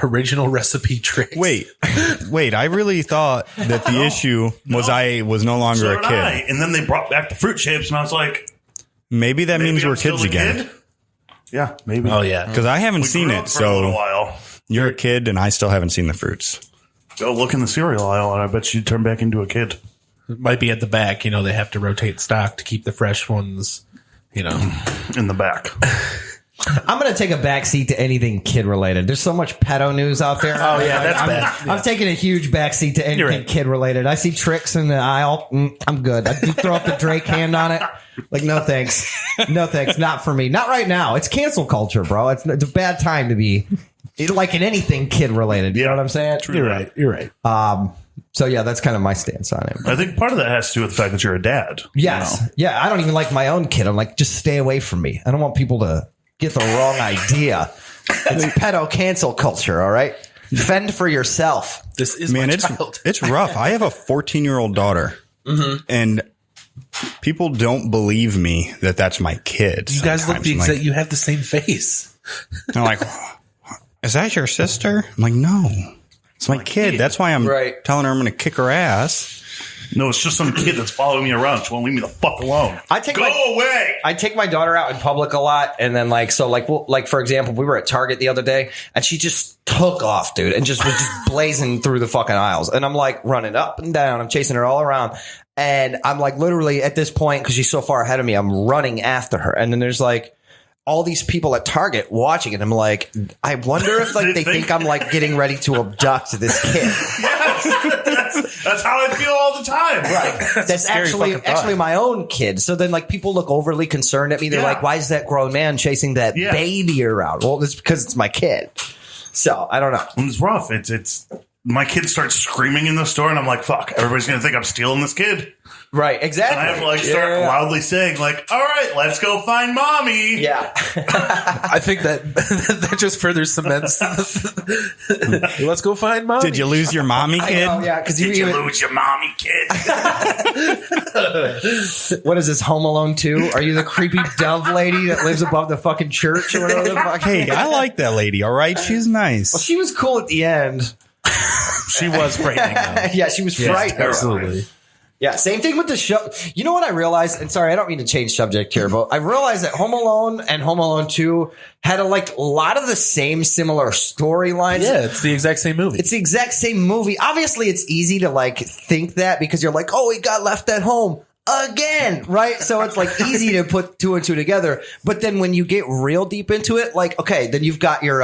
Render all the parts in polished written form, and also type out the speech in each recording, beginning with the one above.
original recipe tricks. Wait. I really thought that the issue was I was no longer a kid. And then they brought back the fruit shapes, and I was like, maybe that means we're still kids a again. kid? Yeah, maybe. Oh, yeah. Because I haven't seen grew it, up for a little so while. you're a kid, and I still haven't seen the fruits. Go look in the cereal aisle, and I bet you turn back into a kid. It might be at the back. You know, they have to rotate stock to keep the fresh ones, you know. In the back. I'm going to take a backseat to anything kid-related. There's so much pedo news out there. Oh, yeah, that's bad. I'm taking a huge backseat to anything kid-related. I see tricks in the aisle. I'm good. I do throw up the Drake hand on it. Like, no thanks. No thanks. Not for me. Not right now. It's cancel culture, bro. It's a bad time to be like in anything kid-related. You know what I'm saying? You're right. You're right. So, yeah, that's kind of my stance on it. I think part of that has to do with the fact that you're a dad. Yes. You know? Yeah, I don't even like my own kid. I'm like, just stay away from me. I don't want people to get the wrong idea. It's pedo cancel culture, all right? Fend for yourself. This is my child. It's rough. I have a 14-year-old daughter, and people don't believe me that that's my kid. You guys look sometimes. the exact. Like, You have the same face. they're like, is that your sister? I'm like, no, it's my kid. That's why I'm telling her I'm going to kick her ass. No, it's just some kid that's following me around. She won't leave me the fuck alone. Go away. I take my daughter out in public a lot, and then for example, we were at Target the other day, and she just took off, dude, and just was just blazing through the fucking aisles, and I'm like running up and down, I'm chasing her all around, and I'm like literally at this point because she's so far ahead of me, I'm running after her, and then there's like all these people at Target watching it. I'm like, I wonder if like they think I'm like getting ready to abduct this kid. Yes, that's how I feel all the time. Right. That's actually my own kid. So then like people look overly concerned at me. They're like, why is that grown man chasing that baby around? Well, it's because it's my kid. So I don't know. It's rough. It's my kid starts screaming in the store, and I'm like, fuck, everybody's going to think I'm stealing this kid. Right, exactly. And I have to like start loudly saying like, all right, let's go find mommy. Yeah. I think that just further cements. Let's go find mommy. Did you lose your mommy, kid? Did you lose your mommy, kid? What is this, Home Alone 2? Are you the creepy dove lady that lives above the fucking church or whatever the fuck? Hey, I like that lady, all right? She's nice. Well, she was cool at the end. She was frightening, though. Yeah, she was frightening. Absolutely. Yeah, same thing with the show. You know what I realized? And sorry, I don't mean to change subject here, but I realized that Home Alone and Home Alone 2 had a lot of the same similar storylines. Yeah, it's the exact same movie. It's the exact same movie. Obviously, it's easy to like think that because you're like, oh, he got left at home again, right? So it's like easy to put two and two together. But then when you get real deep into it, like, okay, then you've got your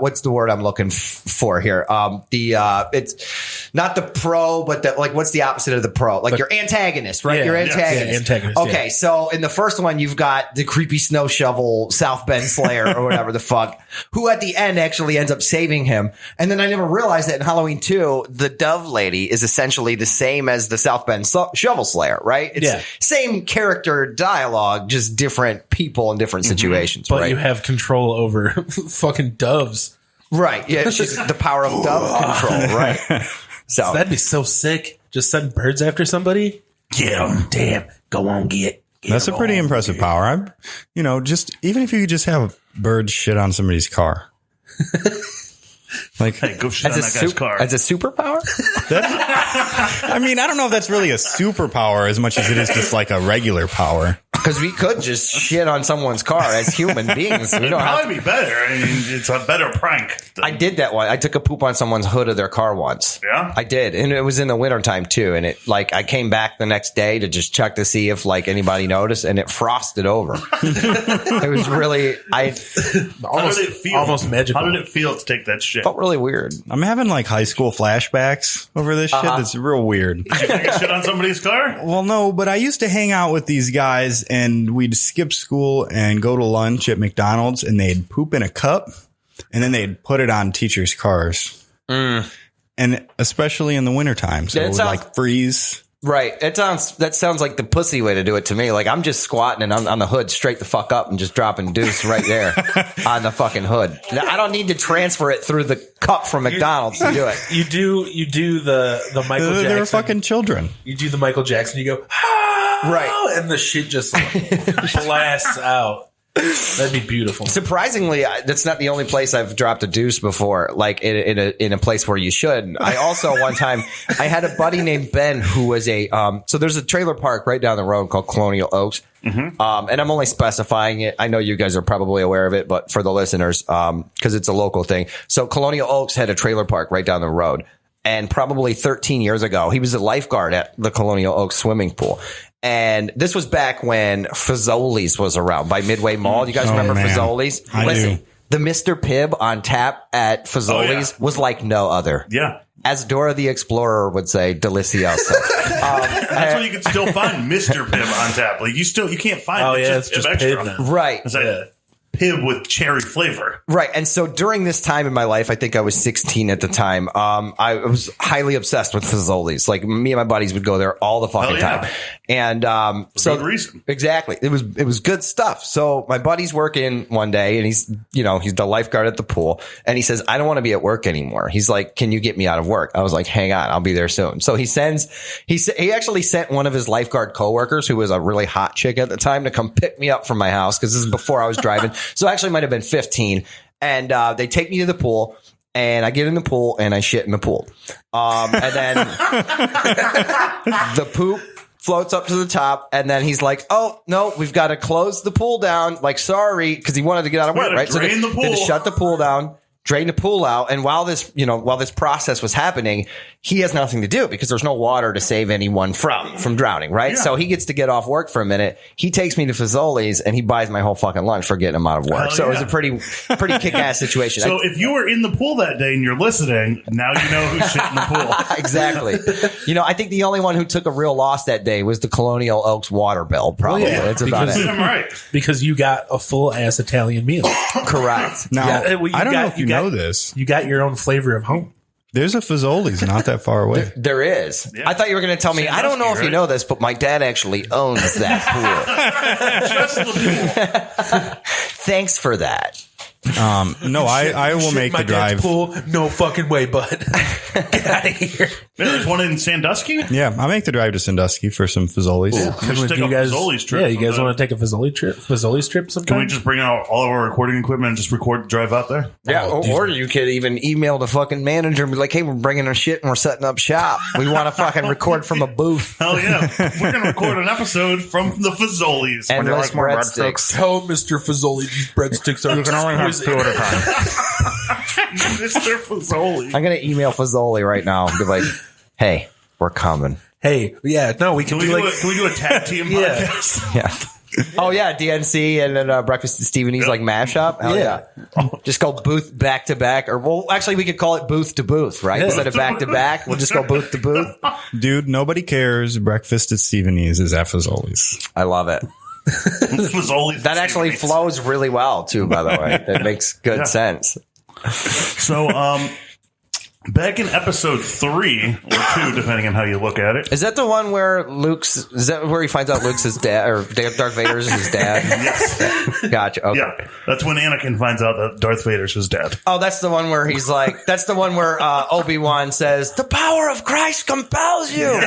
what's the word I'm looking for here? It's not the pro, but the, like, what's the opposite of the pro? Like your antagonist, right? Yeah, your antagonist. Yeah, antagonist. Okay, so in the first one, you've got the creepy snow shovel South Bend Slayer or whatever the fuck, who at the end actually ends up saving him. And then I never realized that in Halloween 2, the dove lady is essentially the same as the South Bend Shovel Slayer, right? It's same character dialogue, just different people in different situations, but right? you have control over fucking doves. Right. Yeah, she's the power of dove control, right? So that'd be so sick. Just send birds after somebody. Get them. Damn. Go on, get That's a pretty impressive power. Just even if you could just have birds shit on somebody's car. Like, hey, go shit on that guy's car. As a superpower? I don't know if that's really a superpower as much as it is just like a regular power. Because we could just shit on someone's car as human beings. We It'd don't have probably be better. I mean, it's a better prank. I did that one. I took a poop on someone's hood of their car once. Yeah? I did. And it was in the wintertime too. And it I came back the next day to just check to see if anybody noticed, and it frosted over. It was really almost magical. How did it feel to take that shit? Felt really weird. I'm having like high school flashbacks over this shit. That's real weird. Did you take a shit on somebody's car? Well, no, but I used to hang out with these guys, and we'd skip school and go to lunch at McDonald's, and they'd poop in a cup, and then they'd put it on teachers' cars. And especially in the wintertime. So it would like freeze. Right. That sounds like the pussy way to do it to me. Like, I'm just squatting and on the hood straight the fuck up and just dropping deuce right there on the fucking hood. Now, I don't need to transfer it through the cup from McDonald's to do it. You do the Michael Jackson. They're fucking children. You do the Michael Jackson. You go, ah, right, and the shit just blasts out. That'd be beautiful. Surprisingly, that's not the only place I've dropped a deuce before, like in a place where you should. I also, one time, I had a buddy named Ben who was so there's a trailer park right down the road called Colonial Oaks. And I'm only specifying it. I know you guys are probably aware of it, but for the listeners, because it's a local thing. So Colonial Oaks had a trailer park right down the road. And probably 13 years ago, he was a lifeguard at the Colonial Oaks swimming pool. And this was back when Fazoli's was around by Midway Mall. You guys remember Fazoli's? I do. The Mr. Pibb on tap at Fazoli's was like no other. Yeah. As Dora the Explorer would say, delicioso. That's where you can still find Mr. Pibb on tap. Like you can't find it's just extra. Pibb now. Right. It's like Pibb with cherry flavor. Right. And so during this time in my life, I think I was 16 at the time. I was highly obsessed with Fazoli's. Like me and my buddies would go there all the fucking time. And so good reason. Exactly. It was good stuff. So my buddy's working one day and he's the lifeguard at the pool and he says, I don't want to be at work anymore. He's like, can you get me out of work? I was like, hang on, I'll be there soon. So he actually sent one of his lifeguard coworkers, who was a really hot chick at the time, to come pick me up from my house, because this is before I was driving. So actually might have been 15. And they take me to the pool. And I get in the pool and I shit in the pool. And then the poop floats up to the top. And then he's like, oh, no, we've got to close the pool down. Like, sorry, because he wanted to get out of work, right? Drain the they had to pool. shut the pool down, drain the pool out. And while this process was happening, he has nothing to do because there's no water to save anyone from drowning, right? Yeah. So he gets to get off work for a minute. He takes me to Fazoli's and he buys my whole fucking lunch for getting him out of work. So it was a pretty kick-ass situation. So if you were in the pool that day and you're listening, now you know who's shit in the pool. Exactly. I think the only one who took a real loss that day was the Colonial Oaks water bill, probably. That's about it. I'm right. Because you got a full-ass Italian meal. Correct. Now, Yeah, well, I don't know if you got- know this. You got your own flavor of home. There's a Fazoli's not that far away. There is. Yeah. I thought you were going to tell me, I don't know if you right? know this, but my dad actually owns that Just the pool. pool. Thanks for that. No, I will Shit, make my the drive. dad's pool. No fucking way, bud. Get out of here. Yeah, there's one in Sandusky. Yeah, I'll make the drive to Sandusky for some Fazoli's. We should take you a guys, Fazoli's trip yeah, you guys sometime. want to take a Fazoli's trip sometime? Can we just bring out all of our recording equipment and just record, drive out there? Yeah, Oh, or you could even email the fucking manager and be like, hey, we're bringing our shit and we're setting up shop. We want to fucking record from a booth. Hell yeah. We're going to record an episode from the Fazoli's. Endless breadsticks. Tell Mr. Fazoli these breadsticks are exquisite. at a time. Mr. Fazoli. I'm going to email Fazoli right now and be like, hey, we're coming. Hey, yeah, no, we can Can do we do a tag team Yeah. podcast? Yeah. Oh, yeah, DNC and then Breakfast at Stevany's like mashup. Hell Yeah. Just go booth back to back. Or, well, actually, we could call it booth to booth, right? Yeah. Instead of back to back, we'll just go booth to booth. Dude, nobody cares. Breakfast at Stevens is at Fazoli's. I love it. Fazoli's. That actually flows really well, too, by the way. That makes good sense. So, back in episode 3 or 2, depending on how you look at it. Is that the one where is that where he finds out Luke's his dad, or Darth Vader's his dad? Yes. Gotcha. Okay. Yeah. That's when Anakin finds out that Darth Vader's his dad. Oh, that's the one where he's like, that's the one where Obi-Wan says, the power of Christ compels you.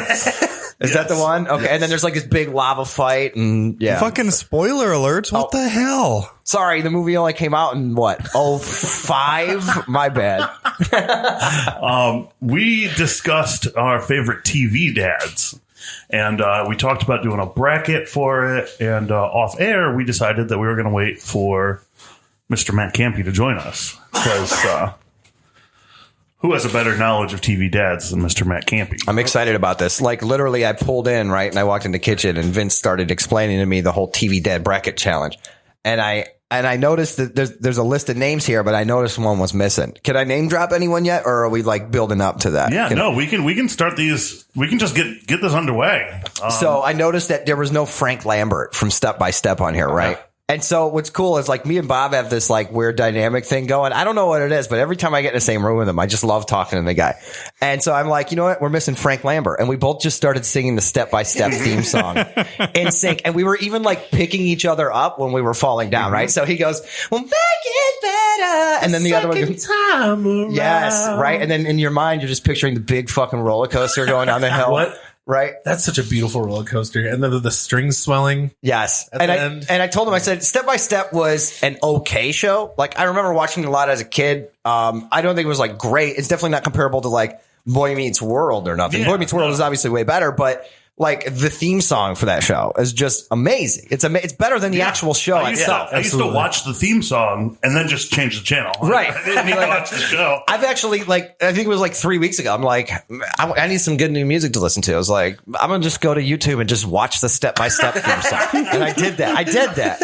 Is that the one? Okay. And then there's like this big lava fight and yeah. Fucking spoiler alerts. What the hell? Sorry, the movie only came out in what? 05? My bad. We discussed our favorite TV dads. And we talked about doing a bracket for it. And off air, we decided that we were going to wait for Mr. Matt Campy to join us. Because who has a better knowledge of TV dads than Mr. Matt Campy? I'm excited about this. Like literally I pulled in, right? And I walked in the kitchen and Vince started explaining to me the whole TV dad bracket challenge. And I noticed that there's a list of names here, but I noticed one was missing. Can I name drop anyone yet, or are we like building up to that? Yeah, no, we can start these. We can just get this underway. So I noticed that there was no Frank Lambert from Step by Step on here, right? And so what's cool is like me and Bob have this like weird dynamic thing going. I don't know what it is, but every time I get in the same room with him, I just love talking to the guy. And so I'm like, you know what? We're missing Frank Lambert. And we both just started singing the Step by Step theme song in sync. And we were even like picking each other up when we were falling down, right? So he goes, well, make it better. And then the other one goes, time around. yes, right? And then in your mind, you're just picturing the big fucking roller coaster going down the hill. What? right? That's such a beautiful roller coaster. And then the strings swelling. Yes. At And the end. I told him, I said, Step by Step was an okay show. Like, I remember watching it a lot as a kid. I don't think it was like great. It's definitely not comparable to like Boy Meets World or nothing. Yeah, Boy Meets World is obviously way better, but like the theme song for that show is just amazing. It's better than the actual show I used itself. to watch the theme song and then just change the channel. Right. I didn't even watch the show. I've actually, like, I think it was like 3 weeks ago. I'm like, I need some good new music to listen to. I was like, I'm going to just go to YouTube and just watch the Step by Step theme song. And I did that.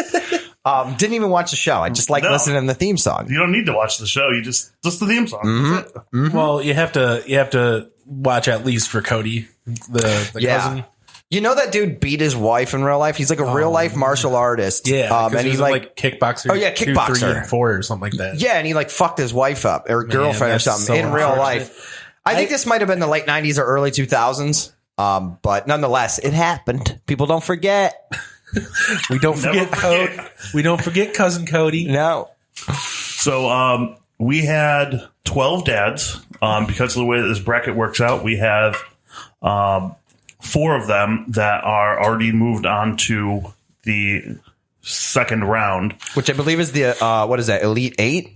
Didn't even watch the show. I just like listening to the theme song. You don't need to watch the show. You just the theme song. That's it. Well, you have to watch at least for Cody, the cousin. You know that dude beat his wife in real life? He's like a real life martial artist. Yeah. And he's he like kickboxer. Oh, yeah, 2, kickboxer. 3, and 4 or something like that. yeah, and he like fucked his wife up or girlfriend or that's something so in real unfortunate. life. I think this might have been the late 90s or early 2000s. But nonetheless, it happened. People don't forget. We don't forget Cody. We don't forget cousin Cody. No. So we had 12 dads. Because of the way that this bracket works out, we have 4 of them that are already moved on to the second round. Which I believe is the, what is that, Elite 8?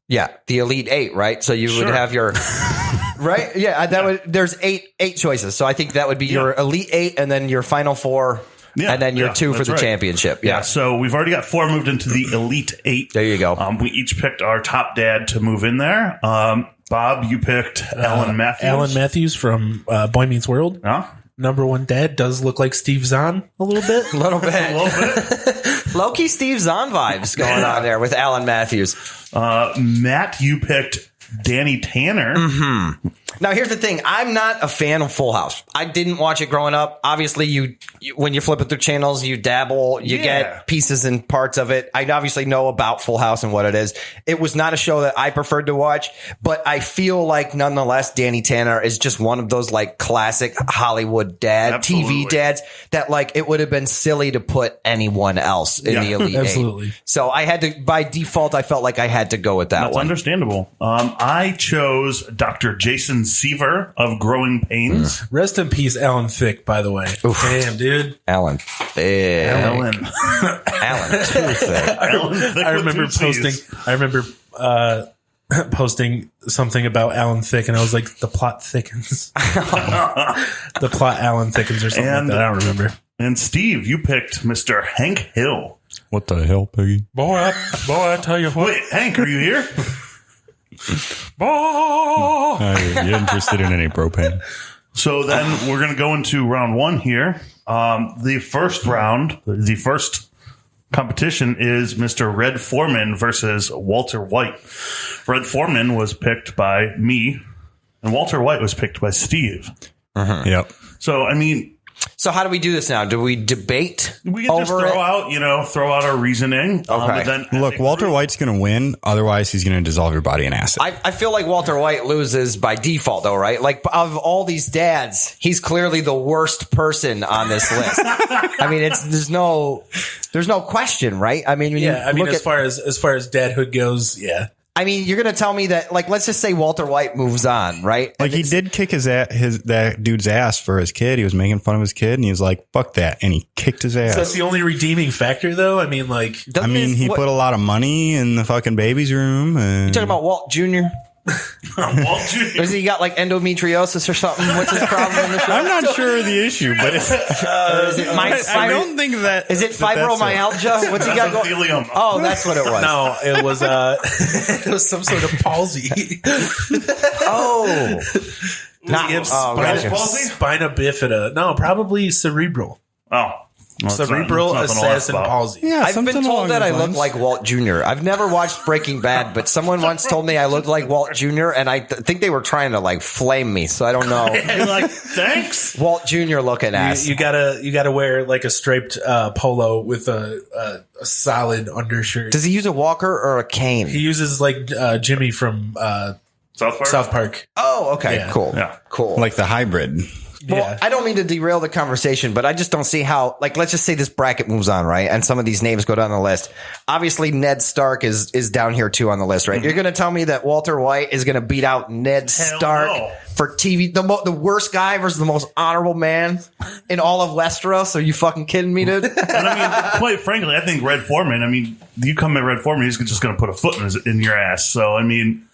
Yeah, the Elite 8, right? So you would Sure. have your... Right? Yeah, there's eight choices. So I think that would be your Elite 8 and then your Final 4 Yeah, and then your 2 for that's the right. championship. Yeah, so we've already got 4 moved into the Elite 8. There you go. We each picked our top dad to move in there. Bob, you picked Alan Matthews. Alan Matthews from Boy Meets World. Huh? Number 1 dad does look like Steve Zahn a little bit. A little bit. A little bit. Low-key Steve Zahn vibes going on there with Alan Matthews. Matt, you picked Danny Tanner. Mm-hmm. Now, here's the thing. I'm not a fan of Full House. I didn't watch it growing up. Obviously, you when you're flipping through channels, you dabble, you get pieces and parts of it. I obviously know about Full House and what it is. It was not a show that I preferred to watch, but I feel like nonetheless, Danny Tanner is just one of those like classic Hollywood Absolutely. TV dads that like it would have been silly to put anyone else in the Elite Absolutely. 8. So I had to, by default, I felt like I had to go with that That's one. understandable. I chose Dr. Jason Seaver of Growing Pains. Rest in peace, Alan Thicke, by the way. Damn, dude. Alan Thick. Alan. Alan too thick. Alan Thicke I with remember 2 Cs. posting something about Alan Thicke, and I was like, the plot thickens. The plot Alan thickens or something And- like that. I don't remember. And Steve, you picked Mr. Hank Hill. What the hell, Piggy? Boy, I tell you what. Wait, Hank, are you here? Boy. You interested in any propane? So then we're going to go into round 1 here. The first round, the first competition is Mr. Red Foreman versus Walter White. Red Foreman was picked by me, and Walter White was picked by Steve. Yep. So, I mean, So how do we do this now? Do we debate we can just over throw it? out our reasoning. Okay. But then I Look, think Walter White's going to win. Otherwise, he's going to dissolve your body in acid. I feel like Walter White loses by default, though, right? Like, of all these dads, he's clearly the worst person on this list. I mean, there's no question, right? I mean, when Yeah, you I mean, look as far as dadhood goes, yeah. I mean, you're going to tell me that, like, let's just say Walter White moves on, right? Like, he did kick that dude's ass for his kid. He was making fun of his kid, and he was like, fuck that. And he kicked his ass. So that's the only redeeming factor, though. I mean, like, He put a lot of money in the fucking baby's room. And You talking about Walt Jr.? Walt Jr. Or has he got like endometriosis or something? What's his problem in the show? I'm not sure of the issue, but it's, Is it I don't think that. Is it fibromyalgia? What's he got going? Mesothelioma. Oh, that's what it was. no, it was it was some sort of palsy. Oh, not He had gotcha. spina bifida. No, probably cerebral. Oh. Well, it's Cerebral not- it's nothing to laugh assassin about. palsy. Yeah, I've something been along told that I those look lines. like Walt Jr. I've never watched Breaking Bad, but someone once told me I looked like Walt Jr. and I think they were trying to like flame me. So I don't know. You're like, thanks. Walt Jr. looking ass. You gotta wear like a striped polo with a solid undershirt. Does he use a walker or a cane? He uses like Jimmy from South Park? South Park. Oh, okay, Yeah. cool, Yeah. cool. like the hybrid. Well, I don't mean to derail the conversation, but I just don't see how, like, let's just say this bracket moves on, right? And some of these names go down the list. Obviously, Ned Stark is down here too on the list, right? Mm-hmm. You're going to tell me that Walter White is going to beat out Ned Stark for TV, the worst guy versus the most honorable man in all of Westeros? Are you fucking kidding me, dude? And I mean, quite frankly, I think Red Foreman, I mean, you come at Red Foreman, he's just going to put a foot in your ass. So, I mean,